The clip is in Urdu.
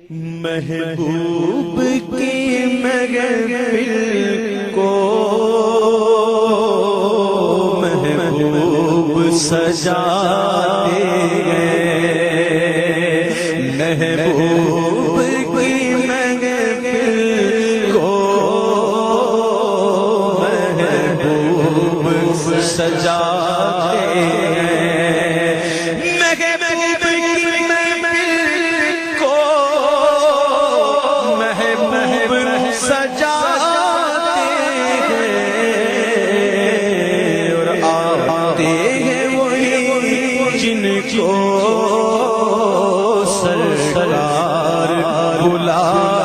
محبوب کی محفل کو محبوب سجاتے ہیں، محبوب کی محفل کو محبوب سجاتے ہیں، سرکار بلا